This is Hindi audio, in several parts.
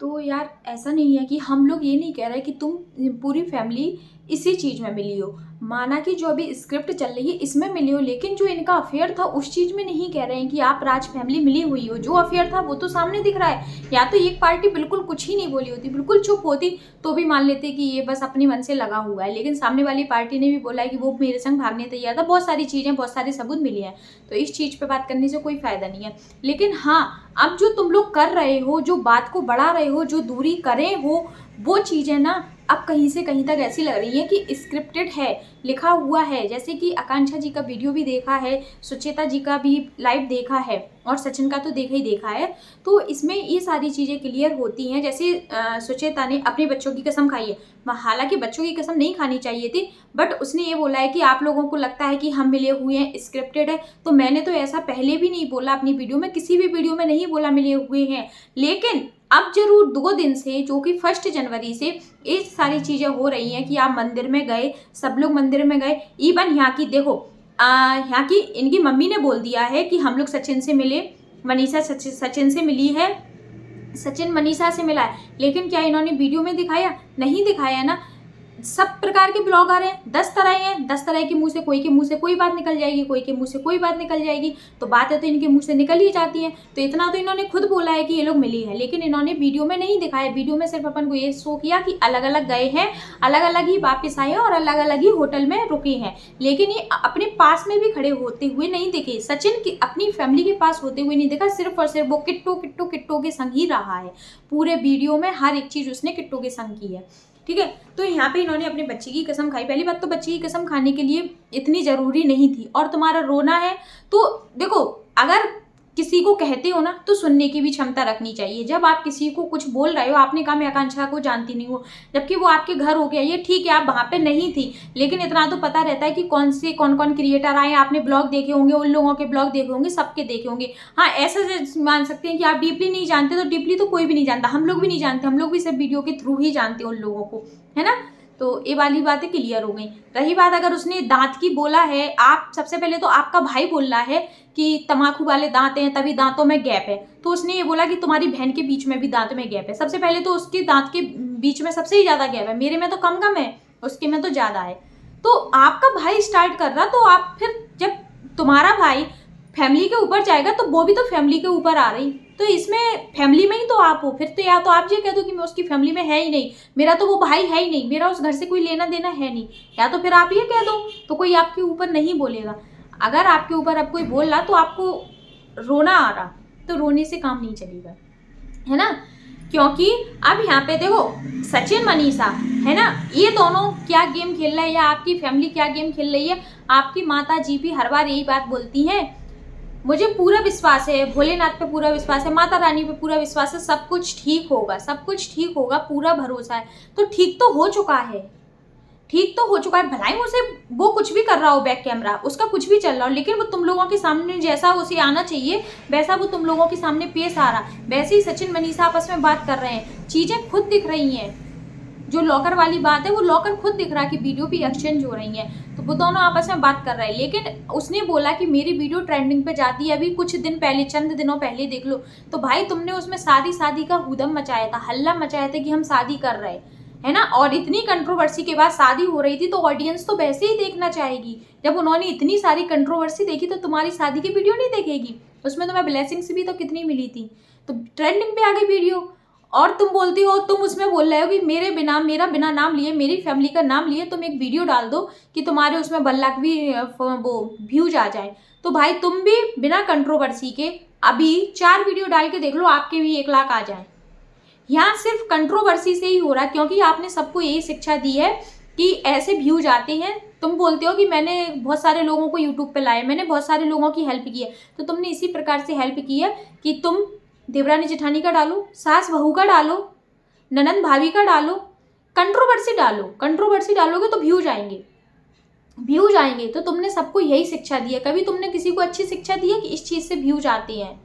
तो यार ऐसा नहीं है कि हम लोग ये नहीं कह रहे कि तुम पूरी फैमिली इसी चीज़ में मिली हो। माना कि जो अभी स्क्रिप्ट चल रही है इसमें मिली हो, लेकिन जो इनका अफेयर था उस चीज़ में नहीं कह रहे हैं कि आप राज फैमिली मिली हुई हो। जो अफेयर था वो तो सामने दिख रहा है। या तो एक पार्टी बिल्कुल कुछ ही नहीं बोली होती, बिल्कुल चुप होती, तो भी मान लेते कि ये बस अपने मन से लगा हुआ है। लेकिन सामने वाली पार्टी ने भी बोला है कि वो मेरे संग भागने तैयार था, बहुत सारी चीज़ें, बहुत सारे सबूत मिले हैं। तो इस चीज़ पर बात करने से कोई फ़ायदा नहीं है। लेकिन हाँ, अब जो तुम लोग कर रहे हो, जो बात को बढ़ा रहे हो, जो दूरी करे हो, वो चीज़ें ना अब कहीं से कहीं तक ऐसी लग रही है कि स्क्रिप्टेड है, लिखा हुआ है। जैसे कि आकांक्षा जी का वीडियो भी देखा है, सुचेता जी का भी लाइव देखा है, और सचिन का तो देखा ही देखा है। तो इसमें ये सारी चीज़ें क्लियर होती हैं। जैसे सुचेता ने अपने बच्चों की कसम खाई है, हालांकि बच्चों की कसम नहीं खानी चाहिए थी, बट उसने ये बोला है कि आप लोगों को लगता है कि हम मिले हुए हैं, स्क्रिप्टेड है। तो मैंने तो ऐसा पहले भी नहीं बोला अपनी वीडियो में, किसी भी वीडियो में नहीं बोला मिले हुए हैं। लेकिन अब जरूर 2 दिन से, जो कि 1 जनवरी से ये सारी चीज़ें हो रही हैं कि आप मंदिर में गए, सब लोग मंदिर में गए। इवन यहाँ की देखो, यहाँ की इनकी मम्मी ने बोल दिया है कि हम लोग सचिन से मिले, मनीषा सचिन से मिली है, सचिन मनीषा से मिला है। लेकिन क्या इन्होंने वीडियो में दिखाया? नहीं दिखाया ना। सब प्रकार के ब्लॉग आ रहे हैं, 10 तरह हैं, 10 तरह के मुंह से, कोई के मुंह से कोई बात निकल जाएगी, कोई के मुंह से कोई बात निकल जाएगी। तो बातें तो इनके मुंह से निकल ही जाती हैं। तो इतना तो इन्होंने खुद बोला है कि ये लोग मिली है, लेकिन इन्होंने वीडियो में नहीं दिखाया। वीडियो में सिर्फ अपन को ये शो किया कि अलग अलग गए हैं, अलग अलग ही वापस आए हैं और अलग अलग ही होटल में रुके हैं। लेकिन ये अपने पास में भी खड़े होते हुए नहीं दिखे, सचिन की अपनी फैमिली के पास होते हुए नहीं दिखा। सिर्फ और सिर्फ वो किट्टू किट्टू किट्टू के संग ही रहा है। पूरे वीडियो में हर एक चीज उसने किट्टू के संग की है। ठीक है, तो यहाँ पे इन्होंने अपने बच्चे की कसम खाई। पहली बात तो बच्चे की कसम खाने के लिए इतनी जरूरी नहीं थी। और तुम्हारा रोना है तो देखो, अगर किसी को कहते हो ना तो सुनने की भी क्षमता रखनी चाहिए। जब आप किसी को कुछ बोल रहे हो, आपने कहा मैं आकांक्षा को जानती नहीं हूँ, जबकि वो आपके घर हो गया, ये ठीक है आप वहां पे नहीं थी, लेकिन इतना तो पता रहता है कि कौन कौन क्रिएटर आए। आपने ब्लॉग देखे होंगे, उन लोगों के ब्लॉग देखे होंगे, सबके देखे होंगे। हाँ, ऐसा मान सकते हैं कि आप डीपली नहीं जानते, तो डीपली तो कोई भी नहीं जानता, हम लोग भी नहीं जानते, हम लोग भी सिर्फ वीडियो के थ्रू ही जानते हैं उन लोगों को, है ना। तो ये वाली बातें क्लियर हो गई। रही बात, अगर उसने दांत की बोला है, आप सबसे पहले तो आपका भाई बोल रहा है कि तम्बाकू वाले दांत हैं तभी दांतों में गैप है, तो उसने ये बोला कि तुम्हारी बहन के बीच में भी दांत में गैप है। सबसे पहले तो उसके दांत के बीच में सबसे ही ज्यादा गैप है, मेरे में तो कम कम है, उसके में तो ज्यादा है। तो आपका भाई स्टार्ट कर रहा, तो आप फिर जब तुम्हारा भाई फैमिली के ऊपर जाएगा तो वो भी तो फैमिली के ऊपर आ रही। तो इसमें फैमिली में ही तो आप हो। फिर तो या तो आप ये कह दो कि मैं उसकी फैमिली में है ही नहीं, मेरा तो वो भाई है ही नहीं, मेरा उस घर से कोई लेना देना है नहीं, या तो फिर आप ये कह दो, तो कोई आपके ऊपर नहीं बोलेगा। अगर आपके ऊपर अब कोई बोल रहा तो आपको रोना आ रहा, तो रोने से काम नहीं चलेगा, है ना। क्योंकि अब यहाँ पे देखो, सचिन मनीषा है ना, ये दोनों क्या गेम खेल रहे हैं, या आपकी फैमिली क्या गेम खेल रही है। आपकी माता जी भी हर बार यही बात बोलती हैं, मुझे पूरा विश्वास है, भोलेनाथ पे पूरा विश्वास है, माता रानी पे पूरा विश्वास है, सब कुछ ठीक होगा, सब कुछ ठीक होगा, पूरा भरोसा है। तो ठीक तो हो चुका है, ठीक तो हो चुका है। भलाई उसे वो कुछ भी कर रहा हो, बैक कैमरा उसका कुछ भी चल रहा हो, लेकिन वो तुम लोगों के सामने जैसा उसे आना चाहिए वैसा वो तुम लोगों के सामने पेश आ रहा। वैसे ही सचिन मनीषा आपस में बात कर रहे हैं, चीजें खुद दिख रही हैं। जो लॉकर वाली बात है, वो लॉकर खुद दिख रहा है कि वीडियो भी एक्सचेंज हो रही है, तो वो दोनों आपस में बात कर रहे हैं। लेकिन उसने बोला कि मेरी वीडियो ट्रेंडिंग पे जाती है, अभी कुछ दिन पहले, चंद दिनों पहले देख लो। तो भाई तुमने उसमें शादी का हुदम मचाया था, हल्ला मचाया था कि हम शादी कर रहे है ना। और इतनी कंट्रोवर्सी के बाद शादी हो रही थी, तो ऑडियंस तो वैसे ही देखना चाहेगी। जब उन्होंने इतनी सारी कंट्रोवर्सी देखी तो तुम्हारी शादी की वीडियो नहीं देखेगी? उसमें तुम्हें ब्लेसिंग्स भी तो कितनी मिली थी, तो ट्रेंडिंग पे आ गई वीडियो। और तुम बोलती हो, तुम उसमें बोल रहे हो कि मेरा बिना नाम लिए, मेरी फैमिली का नाम लिए तुम एक वीडियो डाल दो कि तुम्हारे उसमें 1 लाख भी वो व्यूज आ जाए। तो भाई तुम भी बिना कंट्रोवर्सी के अभी 4 वीडियो डाल के देख लो, आपके भी 1 लाख आ जाए। यहाँ सिर्फ कंट्रोवर्सी से ही हो रहा है, क्योंकि आपने सबको यही शिक्षा दी है कि ऐसे व्यूज आते हैं। तुम बोलते हो कि मैंने बहुत सारे लोगों को यूट्यूब पे लाया, मैंने बहुत सारे लोगों की हेल्प की है, तो तुमने इसी प्रकार से हेल्प की है कि तुम देवरानी जेठानी का डालो, सास बहू का डालो, ननंद भाभी का डालो, कंट्रोवर्सी डालो। कंट्रोवर्सी डालोगे तो व्यूज आएंगे, व्यूज आएंगे। तो तुमने सबको यही शिक्षा दी है। कभी तुमने किसी को अच्छी शिक्षा दी है कि इस चीज से व्यूज आते हैं?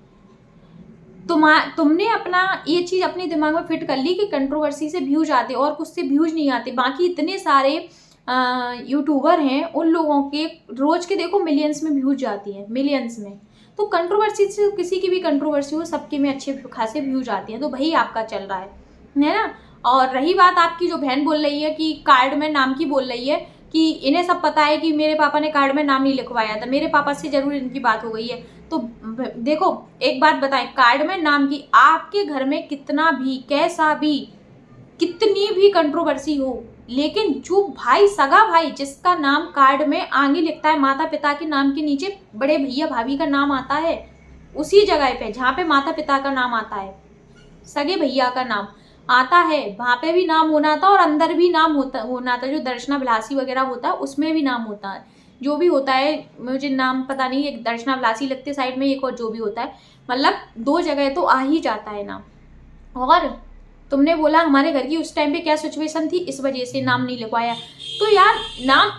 तुमने अपना ये चीज अपने दिमाग में फिट कर ली कि कंट्रोवर्सी से व्यूज आते, और कुछ से व्यूज नहीं आते। बाकी इतने सारे यूट्यूबर हैं, उन लोगों के रोज के देखो मिलियंस में व्यूज आती है, मिलियंस में। तो कंट्रोवर्सी से, किसी की भी कंट्रोवर्सी हो, सबके में अच्छे खासे व्यूज आते हैं। तो वही आपका चल रहा है। है ना। और रही बात आपकी जो बहन बोल रही है कि कार्ड में नाम की बोल रही है कि इन्हें सब पता है कि मेरे पापा ने कार्ड में नाम नहीं लिखवाया था, मेरे पापा से जरूर इनकी बात हो गई है। तो देखो एक बात बताएं, कार्ड में नाम की आपके घर में कितना भी कैसा भी कितनी भी कंट्रोवर्सी हो, लेकिन जो भाई सगा भाई जिसका नाम कार्ड में आगे लिखता है, माता पिता के नाम के नीचे बड़े भैया भाभी का नाम आता है, उसी जगह पे जहाँ पे माता पिता का नाम आता है, सगे भैया का नाम आता है, वहाँ पे भी नाम होना था और अंदर भी नाम होना था। जो दर्शनाभिलाषी वगैरह होता है उसमें भी नाम होता है, जो भी होता है मुझे नाम पता नहीं, एक दर्शनाभिलाषी लगते साइड में, एक और जो भी होता है, मतलब 2 जगह तो आ ही जाता है नाम। और तुमने बोला हमारे घर की उस टाइम पे क्या सिचुएशन थी, इस वजह से नाम नहीं लिखवाया। तो यार नाम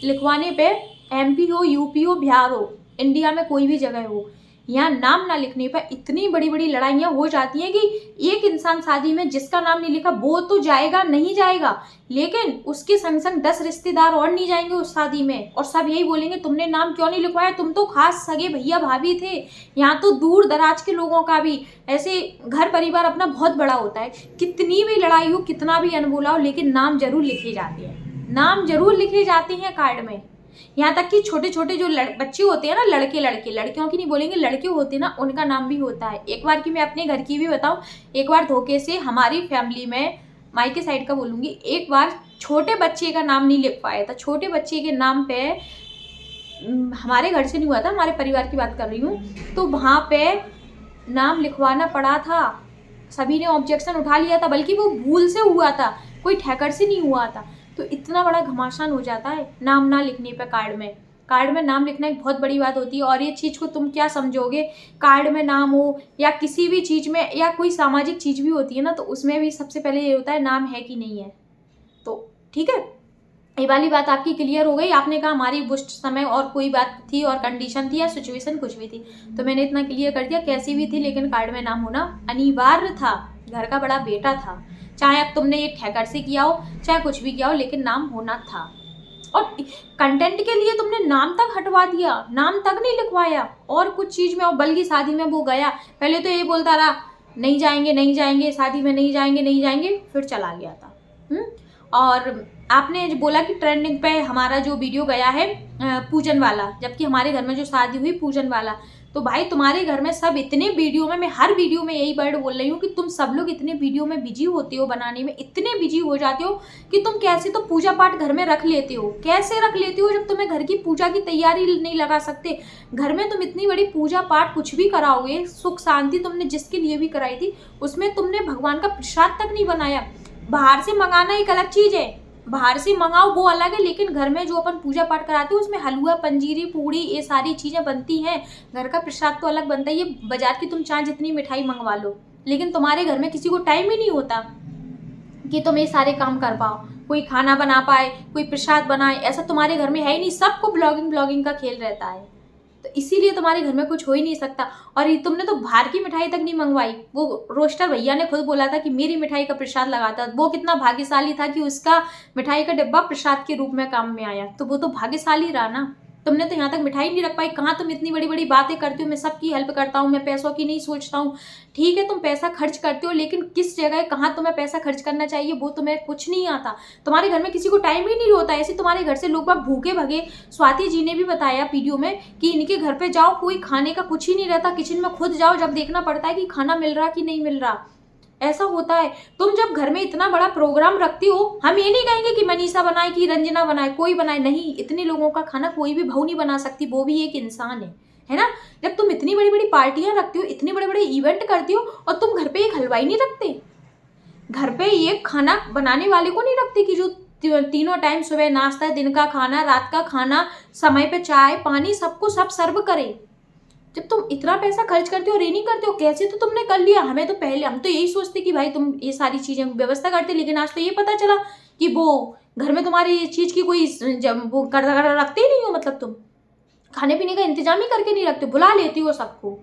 लिखवाने पे MP हो, UP हो, बिहार हो, इंडिया में कोई भी जगह हो, यहाँ नाम ना लिखने पर इतनी बड़ी बड़ी लड़ाइयाँ हो जाती हैं कि एक इंसान शादी में जिसका नाम नहीं लिखा वो तो जाएगा नहीं जाएगा, लेकिन उसके संग संग 10 रिश्तेदार और नहीं जाएंगे उस शादी में, और सब यही बोलेंगे तुमने नाम क्यों नहीं लिखवाया, तुम तो खास सगे भैया भाभी थे। यहाँ तो दूर दराज के लोगों का भी ऐसे घर परिवार अपना बहुत बड़ा होता है, कितनी भी लड़ाई हो, कितना भी अनबोला हो, लेकिन नाम जरूर लिखे जाते हैं, नाम जरूर लिखे जाते हैं कार्ड में। यहाँ तक कि छोटे छोटे जो बच्चे होते हैं ना, लड़के लड़के, लड़कियों की नहीं बोलेंगे, लड़के होते हैं ना, उनका नाम भी होता है। एक बार की मैं अपने घर की भी बताऊं, एक बार धोखे से हमारी फैमिली में, मायके साइड का बोलूंगी, एक बार छोटे बच्चे का नाम नहीं लिख पाया था। छोटे बच्चे के नाम पे हमारे घर से नहीं हुआ था, हमारे परिवार की बात कर रही हूँ, तो वहाँ पे नाम लिखवाना पड़ा था। सभी ने ऑब्जेक्शन उठा लिया था, बल्कि वो भूल से हुआ था, कोई ठेकर से नहीं हुआ था। तो इतना बड़ा घमासान हो जाता है नाम ना लिखने पे। कार्ड में नाम लिखना एक बहुत बड़ी बात होती है। और ये चीज़ को तुम क्या समझोगे, कार्ड में नाम हो या किसी भी चीज़ में, या कोई सामाजिक चीज़ भी होती है ना, तो उसमें भी सबसे पहले ये होता है नाम है कि नहीं है। तो ठीक है, ये वाली बात आपकी क्लियर हो गई। आपने कहा हमारी उस समय और कोई बात थी और कंडीशन थी या सिचुएशन कुछ भी थी, तो मैंने इतना क्लियर कर दिया, कैसी भी थी लेकिन कार्ड में नाम होना अनिवार्य था। घर का बड़ा बेटा था, चाहे अब तुमने ये ठेकर से किया हो चाहे कुछ भी किया हो, लेकिन नाम होना था। और कंटेंट के लिए तुमने नाम तक हटवा दिया, नाम तक नहीं लिखवाया और कुछ चीज़ में, और बल्कि शादी में वो गया, पहले तो ये बोलता रहा नहीं जाएंगे नहीं जाएंगे, शादी में नहीं जाएंगे नहीं जाएंगे, फिर चला गया था। और आपने बोला कि ट्रेंडिंग पे हमारा जो वीडियो गया है पूजन वाला, जबकि हमारे घर में जो शादी हुई पूजन वाला। तो भाई तुम्हारे घर में सब इतने वीडियो में, मैं हर वीडियो में यही वर्ड बोल रही हूँ कि तुम सब लोग इतने वीडियो में बिजी होते हो, बनाने में इतने बिजी हो जाते हो कि तुम कैसे तो पूजा पाठ घर में रख लेते हो। कैसे रख लेते हो जब तुम्हें घर की पूजा की तैयारी नहीं लगा सकते। घर में तुम इतनी बड़ी पूजा पाठ कुछ भी कराओगे, सुख शांति तुमने जिसके लिए भी कराई थी, उसमें तुमने भगवान का प्रसाद तक नहीं बनाया। बाहर से मंगाना एक अलग चीज़ है, बाहर से मंगाओ वो अलग है, लेकिन घर में जो अपन पूजा पाठ कराते हैं उसमें हलवा पंजीरी पूड़ी ये सारी चीज़ें बनती हैं। घर का प्रसाद तो अलग बनता है। ये बाजार की तुम चाहे जितनी मिठाई मंगवा लो, लेकिन तुम्हारे घर में किसी को टाइम ही नहीं होता कि तुम ये सारे काम कर पाओ, कोई खाना बना पाए, कोई प्रसाद बनाए, ऐसा तुम्हारे घर में है ही नहीं। सबको ब्लॉगिंग का खेल रहता है, तो इसीलिए तुम्हारे घर में कुछ हो ही नहीं सकता। और ये तुमने तो बाहर की मिठाई तक नहीं मंगवाई। वो रोस्टर भैया ने खुद बोला था कि मेरी मिठाई का प्रसाद लगाता, वो कितना भाग्यशाली था कि उसका मिठाई का डिब्बा प्रसाद के रूप में काम में आया, तो वो तो भाग्यशाली रहा ना। तुमने तो यहाँ तक मिठाई नहीं रख पाई। कहाँ तुम इतनी बड़ी बड़ी बातें करती हो, मैं सबकी हेल्प करता हूँ, मैं पैसों की नहीं सोचता हूँ। ठीक है तुम पैसा खर्च करते हो, लेकिन किस जगह कहाँ तुम्हें पैसा खर्च करना चाहिए वो तुम्हें कुछ नहीं आता। तुम्हारे घर में किसी को टाइम ही नहीं होता। ऐसे तुम्हारे घर से लोग बाग भूखे भगे। स्वाति जी ने भी बताया वीडियो में कि इनके घर पे जाओ कोई खाने का कुछ ही नहीं रहता, किचन में खुद जाओ जब देखना पड़ता है कि खाना मिल रहा कि नहीं मिल रहा। ऐसा होता है। तुम जब घर में इतना बड़ा प्रोग्राम रखती हो, हम ये नहीं कहेंगे कि मनीषा बनाए कि रंजना बनाए, कोई बनाए, नहीं। इतने लोगों का खाना कोई भी बहू नहीं बना सकती, वो भी एक इंसान है ना। जब तुम इतनी बड़ी बड़ी पार्टियां रखती हो, इतने बड़े बड़े इवेंट करती हो, और तुम घर पे एक हलवाई नहीं रखते, घर पे एक खाना बनाने वाले को नहीं रखते कि जो तीनों टाइम, सुबह नाश्ता, दिन का खाना, रात का खाना, समय पे चाय पानी सबको सब सर्व करे। जब तुम इतना पैसा खर्च करते हो और ये नहीं करते हो, कैसे तो तुमने कर लिया। हमें तो पहले, हम तो यही सोचते कि भाई तुम ये सारी चीजें व्यवस्था करते, लेकिन आज तो ये पता चला कि वो घर में तुम्हारी ये चीज की कोई वो रखते ही नहीं हो। मतलब तुम खाने पीने का इंतजाम ही करके नहीं रखते, बुला लेती हो सबको।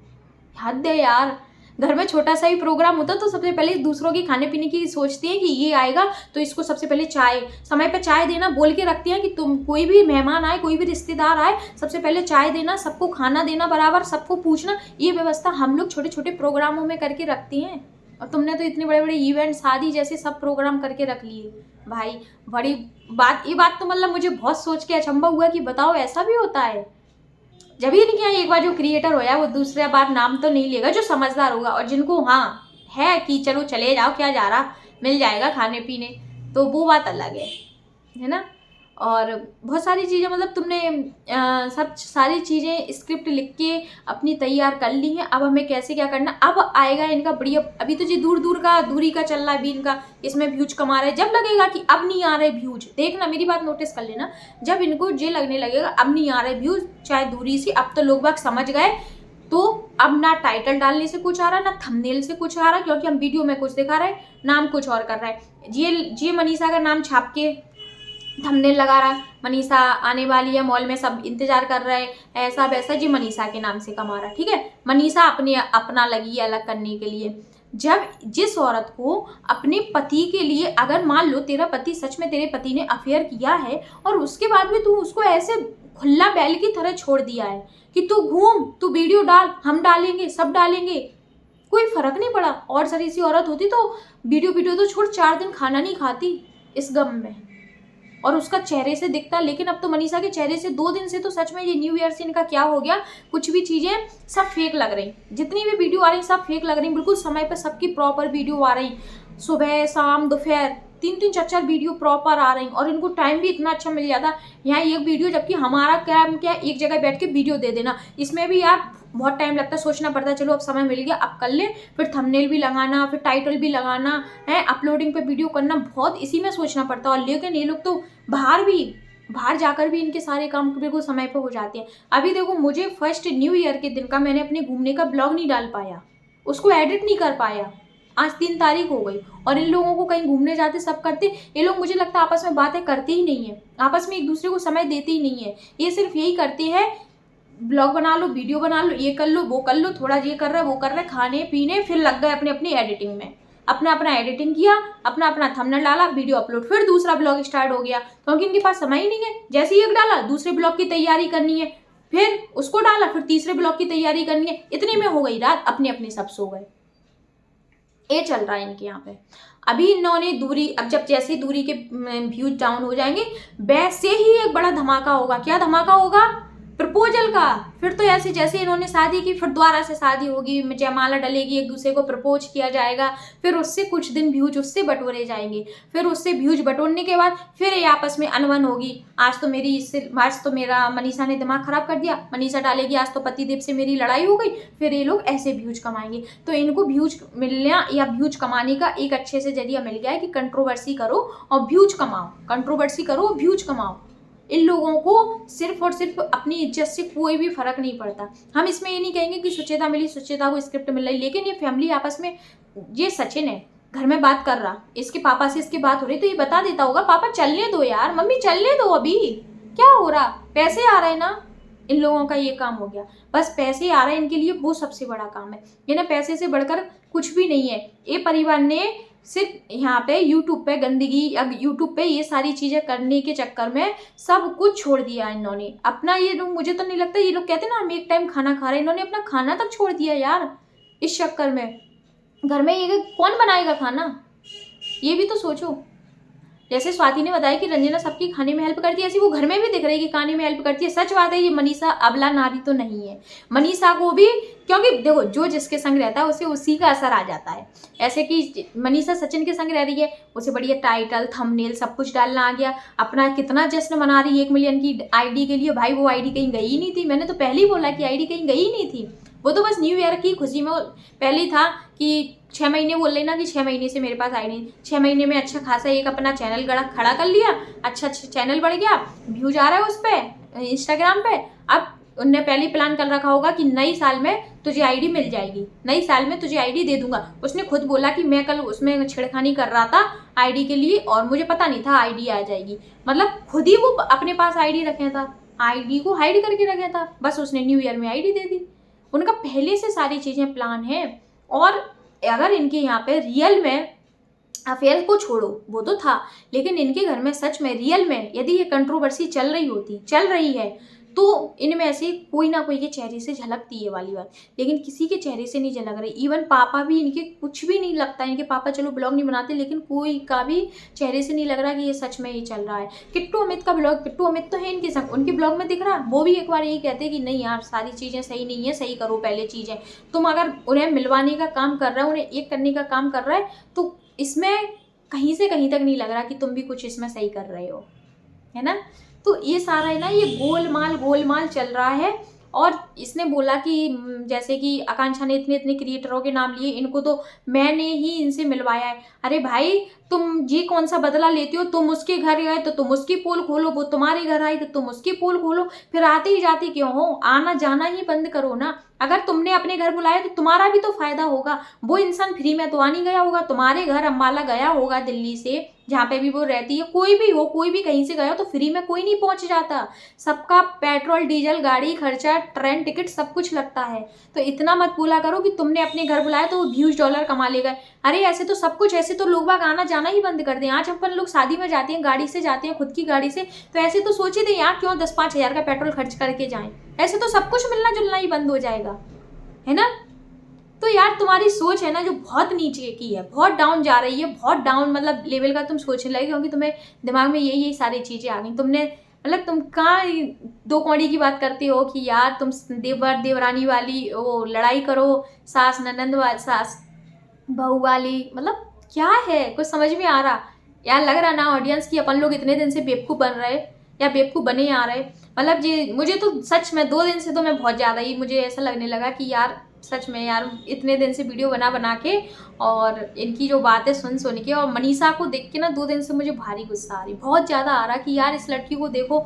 हद है यार। घर में छोटा सा ही प्रोग्राम होता तो सबसे पहले दूसरों की खाने पीने की सोचती हैं कि ये आएगा तो इसको सबसे पहले चाय, समय पे चाय देना बोल के रखती हैं कि तुम कोई भी मेहमान आए, कोई भी रिश्तेदार आए, सबसे पहले चाय देना, सबको खाना देना बराबर, सबको पूछना। ये व्यवस्था हम लोग छोटे छोटे प्रोग्रामों में करके रखती हैं। और तुमने तो इतने बड़े बड़े इवेंट, शादी जैसे सब प्रोग्राम करके रख लिए भाई। बड़ी बात, ये बात तो मतलब मुझे बहुत सोच के अचंभा हुआ कि बताओ ऐसा भी होता है। जब ही इनके यहाँ एक बार जो क्रिएटर होया वो दूसरा बार नाम तो नहीं लेगा, जो समझदार होगा और जिनको हाँ है कि चलो चले जाओ, क्या जा रहा, मिल जाएगा खाने पीने, तो वो बात अलग है ना। और बहुत सारी चीज़ें मतलब तुमने सब सारी चीज़ें स्क्रिप्ट लिख के अपनी तैयार कर ली हैं। अब हमें कैसे क्या करना, अब आएगा इनका बढ़िया। अभी तो जी दूरी का चल रहा है अभी इनका, इसमें व्यूज कमा रहे हैं। जब लगेगा कि अब नहीं आ रहे व्यूज, देखना मेरी बात नोटिस कर लेना, जब इनको ये लगने लगेगा अब नहीं आ रहे व्यूज, चाहे दूरी से, अब तो लोग बाग समझ गए, तो अब ना टाइटल डालने से कुछ आ रहा, ना थंबनेल से कुछ आ रहा, क्योंकि हम वीडियो में कुछ दिखा रहे हैं, नाम कुछ और कर रहा है। ये मनीषा का नाम छाप के थंबनेल लगा रहा है, मनीषा आने वाली है मॉल में, सब इंतजार कर रहे हैं, ऐसा वैसा, जी मनीषा के नाम से कमा रहा है। ठीक है, मनीषा अपना लगी है अलग करने के लिए। जब जिस औरत को अपने पति के लिए, अगर मान लो तेरा पति सच में, तेरे पति ने अफेयर किया है और उसके बाद भी तू उसको ऐसे खुला बैल की तरह छोड़ दिया है कि तू घूम, तू वीडियो डाल, हम डालेंगे, सब डालेंगे, कोई फर्क नहीं पड़ा। और सारी सी औरत होती तो वीडियो तो छोड़, 4 दिन खाना नहीं खाती इस गम में, और उसका चेहरे से दिखता। लेकिन अब तो मनीषा के चेहरे से 2 दिन से तो सच में ये न्यू ईयर से इनका क्या हो गया, कुछ भी चीज़ें सब फेक लग रही, जितनी भी वीडियो आ रही सब फेक लग रही, बिल्कुल समय पर सबकी प्रॉपर वीडियो आ रही, सुबह शाम दोपहर 3-3 4-4 वीडियो प्रॉपर आ रही, और इनको टाइम भी इतना अच्छा मिल जाता यहाँ एक वीडियो, जबकि हमारा काम क्या, एक जगह बैठ के वीडियो दे देना, इसमें भी यार बहुत टाइम लगता है, सोचना पड़ता है, चलो अब समय मिल गया अब कर ले, फिर थंबनेल भी लगाना, फिर टाइटल भी लगाना है, अपलोडिंग पे वीडियो करना, बहुत इसी में सोचना पड़ता है। और लेकिन ये लोग तो बाहर जाकर भी इनके सारे काम बिल्कुल समय पर हो जाते हैं। अभी देखो, मुझे फर्स्ट न्यू ईयर के दिन का मैंने अपने घूमने का ब्लॉग नहीं डाल पाया, उसको एडिट नहीं कर पाया, आज 3 तारीख हो गई, और इन लोगों को कहीं घूमने जाते सब करते, ये लोग मुझे लगता है आपस में बातें करते ही नहीं है, आपस में एक दूसरे को समय देते ही नहीं है, ये सिर्फ यही करते हैं, ब्लॉग बना लो, वीडियो बना लो, ये कर लो, वो कर लो, थोड़ा ये कर रहा है वो कर रहा है, खाने पीने, फिर लग गए अपनी अपनी एडिटिंग में, अपना एडिटिंग किया, अपना थंबनेल डाला, वीडियो अपलोड, फिर दूसरा ब्लॉग स्टार्ट हो गया, क्योंकि इनके पास समय ही नहीं है। जैसे ही एक डाला, दूसरे ब्लॉग की तैयारी करनी है, फिर उसको डाला, फिर तीसरे ब्लॉग की तैयारी करनी है, इतने में हो गई रात, अपने सब सो गए। ये चल रहा है इनके यहाँ पे। अभी इन्होंने दूरी, अब जब जैसे दूरी के व्यूज डाउन हो जाएंगे, वैसे ही एक बड़ा धमाका होगा। क्या धमाका होगा? प्रपोजल का। फिर तो ऐसे जैसे इन्होंने शादी की, फिर दोबारा से शादी होगी, जयमाला डलेगी, एक दूसरे को प्रपोज किया जाएगा, फिर उससे कुछ दिन व्यूज उससे बटोरे जाएंगे, फिर उससे व्यूज बटोरने के बाद फिर ये आपस में अनबन होगी। आज तो मेरा मनीषा ने दिमाग खराब कर दिया, मनीषा डालेगी आज तो पतिदेव से मेरी लड़ाई हो गई, फिर ये लोग ऐसे व्यूज कमाएंगे। तो इनको व्यूज मिलना या व्यूज कमाने का एक अच्छे से जरिया मिल गया है कि कंट्रोवर्सी करो और व्यूज कमाओ, कंट्रोवर्सी करो और व्यूज कमाओ। इन लोगों को सिर्फ और सिर्फ अपनी इज्जत से कोई भी फर्क नहीं पड़ता। हम इसमें ये नहीं कहेंगे कि सुचेता मिली, सुचेता को स्क्रिप्ट मिल रही, लेकिन ये फैमिली आपस में, ये सचिन है घर में बात कर रहा, इसके पापा से इसकी बात हो रही, तो ये बता देता होगा, पापा चलने दो यार, मम्मी चलने दो, अभी क्या हो रहा, पैसे आ रहे हैं ना। इन लोगों का ये काम हो गया, बस पैसे आ रहे हैं इनके लिए, वो सबसे बड़ा काम है। ये ना पैसे से बढ़कर कुछ भी नहीं है। ये परिवार ने सिर्फ यहाँ पे यूट्यूब पे गंदगी, अब यूट्यूब पे ये सारी चीज़ें करने के चक्कर में सब कुछ छोड़ दिया इन्होंने अपना। ये लोग, मुझे तो नहीं लगता, ये लोग कहते हैं ना हम एक टाइम खाना खा रहे हैं, इन्होंने अपना खाना तक छोड़ दिया यार इस चक्कर में। घर में ये कौन बनाएगा खाना, ये भी तो सोचो। जैसे स्वाति ने बताया कि रंजना सबकी खाने में हेल्प करती है, ऐसी वो घर में भी दिख रही है कि खाने में हेल्प करती है। सच बात है, ये मनीषा अबला नारी तो नहीं है। मनीषा को भी, क्योंकि देखो जो जिसके संग रहता है उसे उसी का असर आ जाता है। ऐसे कि मनीषा सचिन के संग रह रही है, उसे बढ़िया टाइटल थंबनेल सब कुछ डालना आ गया, अपना कितना जश्न मना रही है 1 मिलियन की आईडी के लिए। भाई वो आईडी कहीं गई ही नहीं थी, मैंने तो पहले ही बोला कि आईडी कहीं गई ही नहीं थी, वो तो बस न्यू ईयर की खुशी में पहले ही था कि 6 महीने बोल लेना कि 6 महीने से मेरे पास आई नहीं। 6 महीने में अच्छा खासा एक अपना चैनल खड़ा कर लिया, अच्छा चैनल बढ़ गया, व्यूज आ रहा है उस पर इंस्टाग्राम पे। अब उनने पहले प्लान कर रखा होगा कि नई साल में तुझे आईडी मिल जाएगी, नई साल में तुझे आईडी दे दूंगा। उसने खुद बोला कि मैं कल उसमें छेड़खानी कर रहा था आईडी के लिए और मुझे पता नहीं था आईडी आ जाएगी। मतलब खुद ही वो अपने पास आईडी रखे था, आईडी को हाइड करके रखा था, बस उसने न्यू ईयर में आईडी दे दी। उनका पहले से सारी चीज़ें प्लान है। और अगर इनके यहाँ पे रियल में अफेयर को छोड़ो, वो तो था, लेकिन इनके घर में सच में रियल में यदि ये कंट्रोवर्सी चल रही है तो इनमें ऐसे कोई ना कोई के चेहरे से झलकती है वाली बात, लेकिन किसी के चेहरे से नहीं झलक रही। इवन पापा भी इनके कुछ भी नहीं लगता, इनके पापा चलो ब्लॉग नहीं बनाते, लेकिन कोई का भी चेहरे से नहीं लग रहा कि ये सच में ही चल रहा है। किट्टू अमित का ब्लॉग, किट्टू अमित तो है इनके संग, उनके ब्लॉग में दिख रहा, वो भी एक बार यही कहते कि नहीं यार सारी चीज़ें सही नहीं है, सही करो पहले चीज़ें। तुम अगर उन्हें मिलवाने का काम कर रहे हो, उन्हें एक करने का काम कर रहा है, तो इसमें कहीं से कहीं तक नहीं लग रहा कि तुम भी कुछ इसमें सही कर रहे हो, है ना। तो ये सारा है ना, ये गोलमाल चल रहा है। और इसने बोला कि जैसे कि आकांक्षा ने इतने इतने क्रिएटरों के नाम लिए, इनको तो मैंने ही इनसे मिलवाया है। अरे भाई तुम ये कौन सा बदला लेते हो, तुम उसके घर गए तो तुम उसकी पोल खोलो, वो तुम्हारे घर आई तो तुम उसकी पोल खोलो, फिर आते ही जाते क्यों हो, आना जाना ही बंद करो ना। अगर तुमने अपने घर बुलाया तो तुम्हारा भी तो फायदा होगा। वो इंसान फ्री में तो आ नहीं गया होगा, तुम्हारे घर अम्बाला गया होगा दिल्ली से, जहाँ पे भी वो रहती है, कोई भी हो, कोई भी कहीं से गया हो, तो फ्री में कोई नहीं पहुंच जाता। सबका पेट्रोल डीजल गाड़ी खर्चा ट्रेन टिकट सब कुछ लगता है। तो इतना मत बोला करो कि तुमने अपने घर बुलाया तो वो व्यूज डॉलर कमा ले गए। अरे ऐसे तो सब कुछ, ऐसे तो लोग बाग आना जाना ही बंद कर दें। आज अपन लोग शादी में जाते हैं गाड़ी से जाते हैं, खुद की गाड़ी से, तो ऐसे तो सोचे थे यार क्यों 10-5 हज़ार का पेट्रोल खर्च करके जाएं। ऐसे तो सब कुछ मिलना जुलना ही बंद हो जाएगा, है ना। तो यार तुम्हारी सोच है ना जो बहुत नीचे की है, बहुत डाउन जा रही है, बहुत डाउन मतलब लेवल का तुम सोचने लगे, क्योंकि तुम्हें दिमाग में यही सारी चीज़ें आ गई। तुमने मतलब तुम कहाँ दो कौड़ी की बात करते हो कि यार तुम देवर देवरानी वाली वो लड़ाई करो, सास ननंद सास बहू वाली, मतलब क्या है, कुछ समझ में आ रहा यार। लग रहा ना ऑडियंस की अपन लोग इतने दिन से बेवकूफ़ बन रहे या बेवकूफ़ बने आ रहे। मतलब ये मुझे तो सच में 2 दिन से तो मैं बहुत ज़्यादा ही मुझे ऐसा लगने लगा कि यार सच में यार इतने दिन से वीडियो बना के और इनकी जो बातें सुन के, और मनीषा को देख के ना 2 दिन से मुझे भारी गुस्सा आ रही, बहुत ज़्यादा आ रहा कि यार इस लड़की को देखो,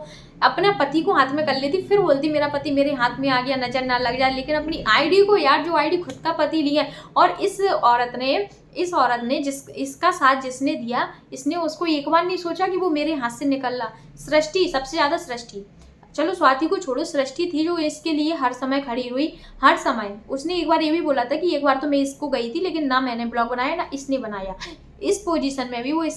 अपना पति को हाथ में कर लेती, फिर बोलती मेरा पति मेरे हाथ में आ गया, नजर ना लग जाए, लेकिन अपनी आईडी को यार, जो आईडी खुद का पति लिया। और इस औरत ने इसका साथ जिसने दिया, इसने उसको एक बार नहीं सोचा कि वो मेरे हाथ से निकल रहा। सृष्टि, सबसे ज़्यादा सृष्टि, चलो स्वाति को छोड़ो, सृष्टि थी जो इसके लिए हर समय खड़ी हुई, हर समय। उसने एक बार ये भी बोला था कि एक बार तो मैं इसको गई थी, लेकिन ना मैंने ब्लॉग बनाया ना इसने बनाया। इस पोजीशन में भी वो